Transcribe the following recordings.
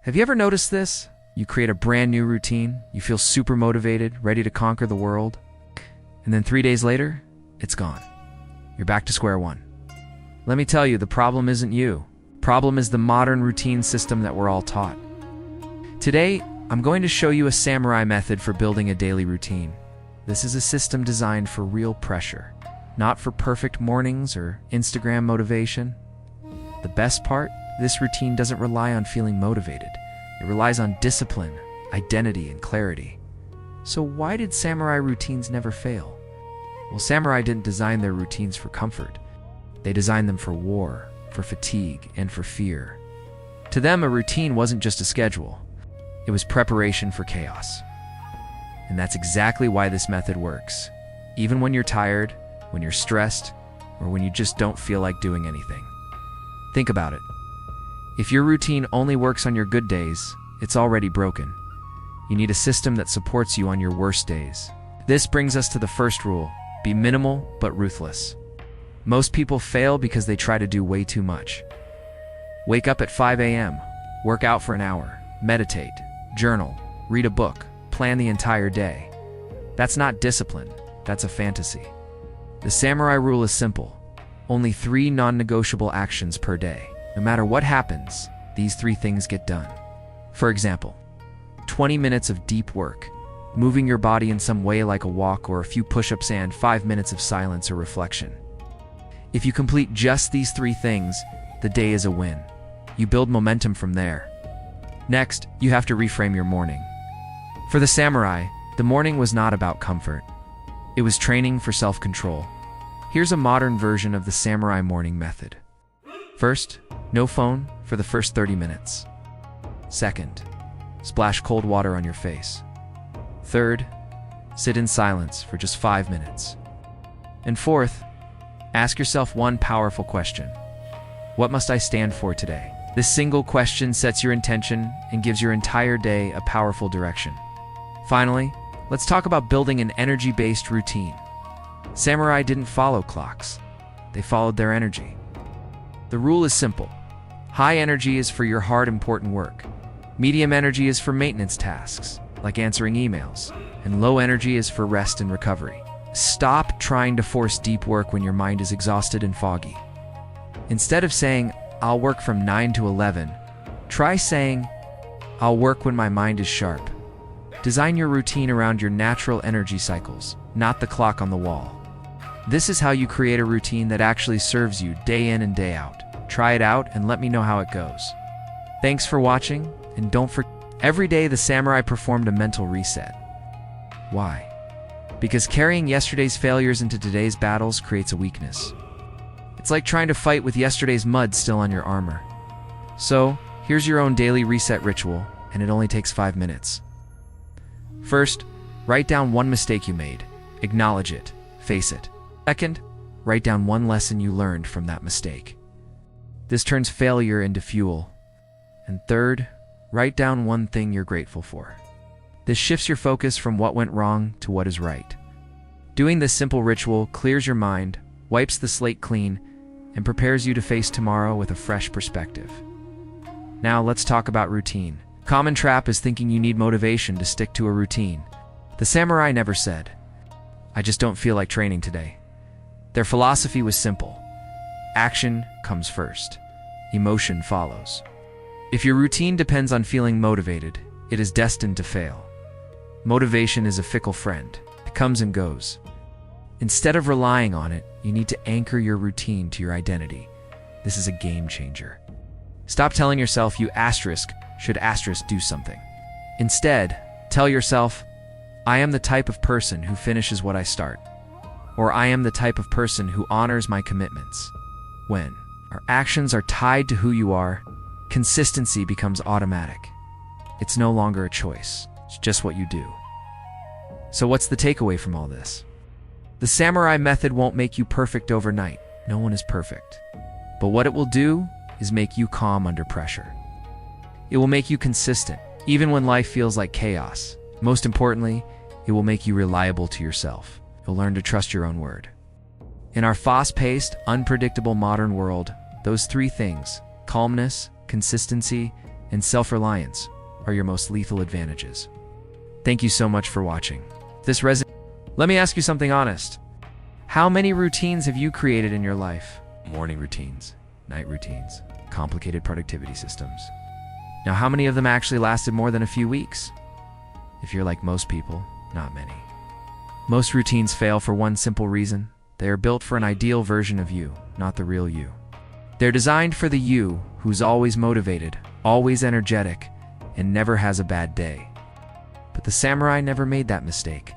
Have you ever noticed this? You create a brand new routine, you feel super motivated, ready to conquer the world, and then 3 days later, it's gone. You're back to square one. Let me tell you, the problem isn't you. Problem is the modern routine system that we're all taught. Today, I'm going to show you a samurai method for building a daily routine. This is a system designed for real pressure, not for perfect mornings or Instagram motivation. The best part? This routine doesn't rely on feeling motivated. It relies on discipline, identity, and clarity. So why did samurai routines never fail? Well, samurai didn't design their routines for comfort. They designed them for war, for fatigue, and for fear. To them, a routine wasn't just a schedule. It was preparation for chaos. And that's exactly why this method works. Even when you're tired, when you're stressed, or when you just don't feel like doing anything. Think about it. If your routine only works on your good days, it's already broken. You need a system that supports you on your worst days. This brings us to the first rule: be minimal but ruthless. Most people fail because they try to do way too much. Wake up at 5 a.m., work out for an hour, meditate, journal, read a book, plan the entire day. That's not discipline, that's a fantasy. The samurai rule is simple: only 3 non-negotiable actions per day. No matter what happens, these 3 things get done. For example, 20 minutes of deep work, moving your body in some way like a walk or a few push-ups, and 5 minutes of silence or reflection. If you complete just these 3 things, the day is a win. You build momentum from there. Next, you have to reframe your morning. For the samurai, the morning was not about comfort. It was training for self-control. Here's a modern version of the samurai morning method. First, no phone for the first 30 minutes. Second, splash cold water on your face. Third, sit in silence for just 5 minutes. And fourth, ask yourself one powerful question: what must I stand for today? This single question sets your intention and gives your entire day a powerful direction. Finally, let's talk about building an energy-based routine. Samurai didn't follow clocks. They followed their energy. The rule is simple. High energy is for your hard, important work. Medium energy is for maintenance tasks, like answering emails. And low energy is for rest and recovery. Stop trying to force deep work when your mind is exhausted and foggy. Instead of saying, "I'll work from 9 to 11, try saying, "I'll work when my mind is sharp." Design your routine around your natural energy cycles, not the clock on the wall. This is how you create a routine that actually serves you day in and day out. Try it out and let me know how it goes. Thanks for watching, and don't forget, every day the samurai performed a mental reset. Why? Because carrying yesterday's failures into today's battles creates a weakness. It's like trying to fight with yesterday's mud still on your armor. So, here's your own daily reset ritual, and it only takes 5 minutes. First, write down one mistake you made. Acknowledge it. Face it. Second, write down one lesson you learned from that mistake. This turns failure into fuel. And third, write down one thing you're grateful for. This shifts your focus from what went wrong to what is right. Doing this simple ritual clears your mind, wipes the slate clean, and prepares you to face tomorrow with a fresh perspective. Now let's talk about routine. Common trap is thinking you need motivation to stick to a routine. The samurai never said, "I just don't feel like training today." Their philosophy was simple. Action comes first. Emotion follows. If your routine depends on feeling motivated, it is destined to fail. Motivation is a fickle friend. It comes and goes. Instead of relying on it, you need to anchor your routine to your identity. This is a game changer. Stop telling yourself you should do something. Instead, tell yourself, "I am the type of person who finishes what I start." Or "I am the type of person who honors my commitments." When our actions are tied to who you are, consistency becomes automatic. It's no longer a choice. It's just what you do. So what's the takeaway from all this? The samurai method won't make you perfect overnight. No one is perfect. But what it will do is make you calm under pressure. It will make you consistent, even when life feels like chaos. Most importantly, it will make you reliable to yourself. You'll learn to trust your own word. In our fast-paced, unpredictable modern world, those 3 things, calmness, consistency, and self-reliance are your most lethal advantages. Thank you so much for watching. Let me ask you something honest. How many routines have you created in your life? Morning routines, night routines, complicated productivity systems. Now, how many of them actually lasted more than a few weeks? If you're like most people, not many. Most routines fail for one simple reason. They are built for an ideal version of you, not the real you. They're designed for the you who's always motivated, always energetic, and never has a bad day. But the samurai never made that mistake.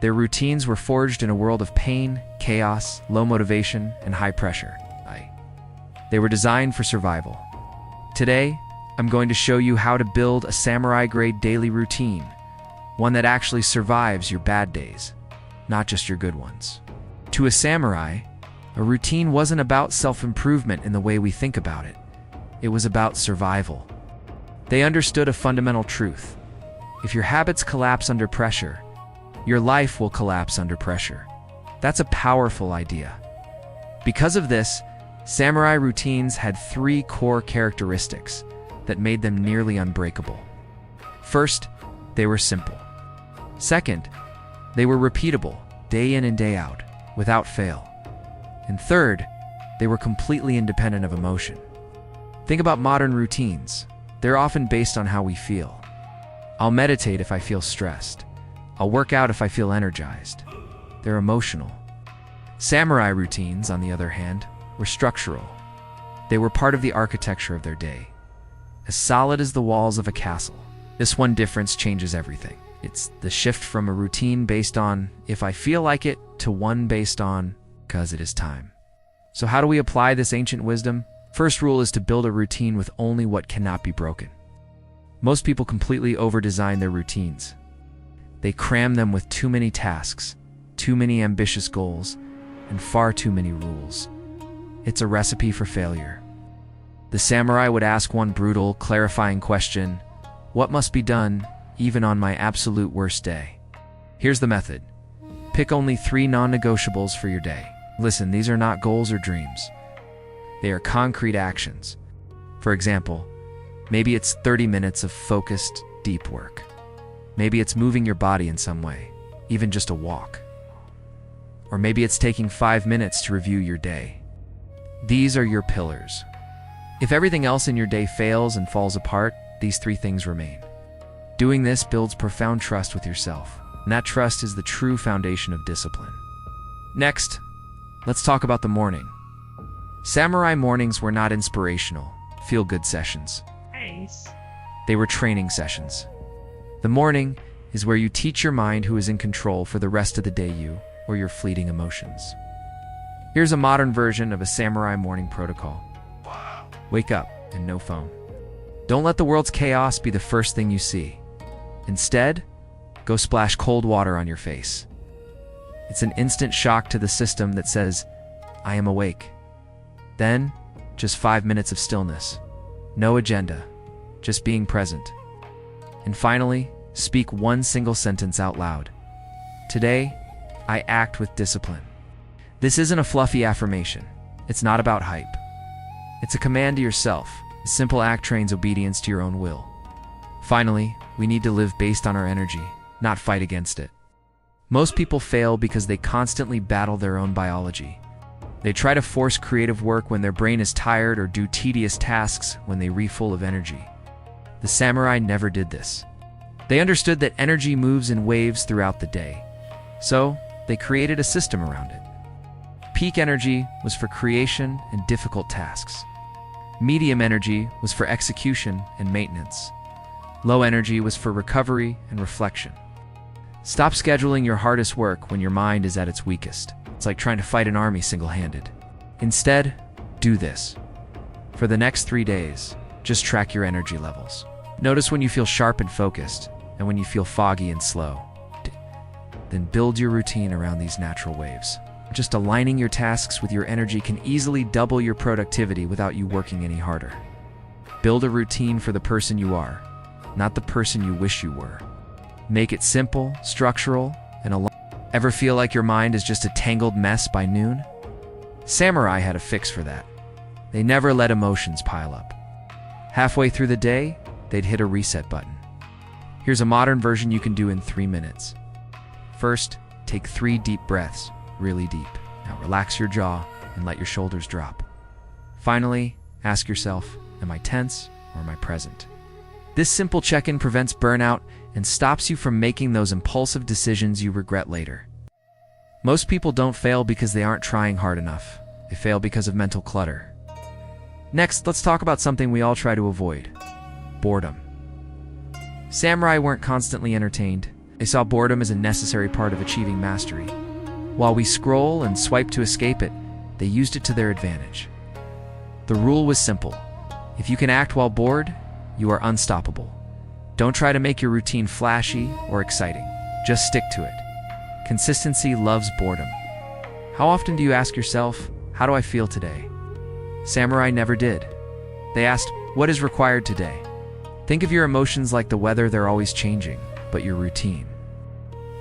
Their routines were forged in a world of pain, chaos, low motivation, and high pressure. They were designed for survival. Today, I'm going to show you how to build a samurai-grade daily routine, one that actually survives your bad days, not just your good ones. To a samurai, a routine wasn't about self-improvement in the way we think about it. It was about survival. They understood a fundamental truth. If your habits collapse under pressure, your life will collapse under pressure. That's a powerful idea. Because of this, samurai routines had three core characteristics that made them nearly unbreakable. First, they were simple. Second, they were repeatable, day in and day out, without fail. And third, they were completely independent of emotion. Think about modern routines. They're often based on how we feel. I'll meditate if I feel stressed. I'll work out if I feel energized. They're emotional. Samurai routines, on the other hand, were structural. They were part of the architecture of their day, as solid as the walls of a castle. This one difference changes everything. It's the shift from a routine based on if I feel like it to one based on because it is time. So how do we apply this ancient wisdom? First rule is to build a routine with only what cannot be broken. Most people completely over-design their routines. They cram them with too many tasks, too many ambitious goals, and far too many rules. It's a recipe for failure. The samurai would ask one brutal, clarifying question: what must be done even on my absolute worst day? Here's the method. Pick only 3 non-negotiables for your day. Listen, these are not goals or dreams. They are concrete actions. For example, maybe it's 30 minutes of focused, deep work. Maybe it's moving your body in some way, even just a walk. Or maybe it's taking 5 minutes to review your day. These are your pillars. If everything else in your day fails and falls apart, these 3 things remain. Doing this builds profound trust with yourself, and that trust is the true foundation of discipline. Next, let's talk about the morning. Samurai mornings were not inspirational, feel-good sessions. Nice. They were training sessions. The morning is where you teach your mind who is in control for the rest of the day, you or your fleeting emotions. Here's a modern version of a samurai morning protocol. Wake up and no phone. Don't let the world's chaos be the first thing you see. Instead, go splash cold water on your face. It's an instant shock to the system that says, I am awake. Then, just 5 minutes of stillness. No agenda, just being present. And finally, speak one single sentence out loud. Today, I act with discipline. This isn't a fluffy affirmation. It's not about hype. It's a command to yourself. A simple act trains obedience to your own will. Finally, we need to live based on our energy, not fight against it. Most people fail because they constantly battle their own biology. They try to force creative work when their brain is tired or do tedious tasks when they are full of energy. The samurai never did this. They understood that energy moves in waves throughout the day, so they created a system around it. Peak energy was for creation and difficult tasks. Medium energy was for execution and maintenance. Low energy was for recovery and reflection. Stop scheduling your hardest work when your mind is at its weakest. It's like trying to fight an army single-handed. Instead, do this. For the next 3 days, just track your energy levels. Notice when you feel sharp and focused, and when you feel foggy and slow. Then build your routine around these natural waves. Just aligning your tasks with your energy can easily double your productivity without you working any harder. Build a routine for the person you are, not the person you wish you were. Make it simple, structural, and aligned. Ever feel like your mind is just a tangled mess by noon? Samurai had a fix for that. They never let emotions pile up. Halfway through the day, they'd hit a reset button. Here's a modern version you can do in 3 minutes. First, take 3 deep breaths, really deep. Now relax your jaw and let your shoulders drop. Finally, ask yourself, am I tense or am I present? This simple check-in prevents burnout and stops you from making those impulsive decisions you regret later. Most people don't fail because they aren't trying hard enough. They fail because of mental clutter. Next, let's talk about something we all try to avoid: boredom. Samurai weren't constantly entertained. They saw boredom as a necessary part of achieving mastery. While we scroll and swipe to escape it, they used it to their advantage. The rule was simple: if you can act while bored, you are unstoppable. Don't try to make your routine flashy or exciting. Just stick to it. Consistency loves boredom. How often do you ask yourself, how do I feel today? Samurai never did. They asked, what is required today? Think of your emotions like the weather, they're always changing, but your routine.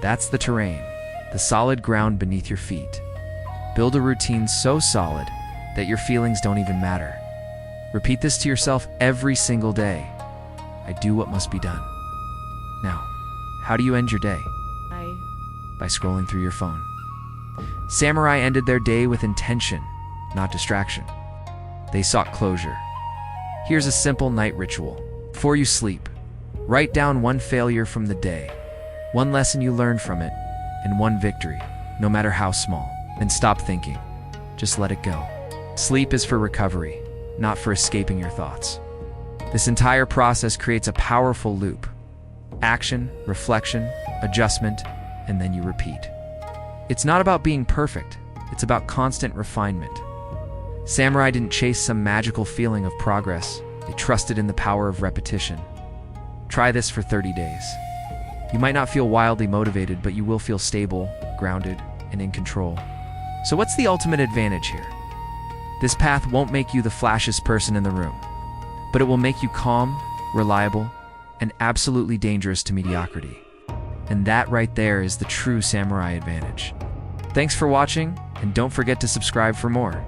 That's the terrain, the solid ground beneath your feet. Build a routine so solid that your feelings don't even matter. Repeat this to yourself every single day. I do what must be done. Now, how do you end your day? By scrolling through your phone. Samurai ended their day with intention, not distraction. They sought closure. Here's a simple night ritual. Before you sleep, write down one failure from the day, one lesson you learned from it, and one victory, no matter how small. Then stop thinking. Just let it go. Sleep is for recovery, not for escaping your thoughts. This entire process creates a powerful loop. Action, reflection, adjustment, and then you repeat. It's not about being perfect, it's about constant refinement. Samurai didn't chase some magical feeling of progress, they trusted in the power of repetition. Try this for 30 days. You might not feel wildly motivated, but you will feel stable, grounded, and in control. So what's the ultimate advantage here? This path won't make you the flashiest person in the room, but it will make you calm, reliable, and absolutely dangerous to mediocrity. And that right there is the true samurai advantage. Thanks for watching, and don't forget to subscribe for more.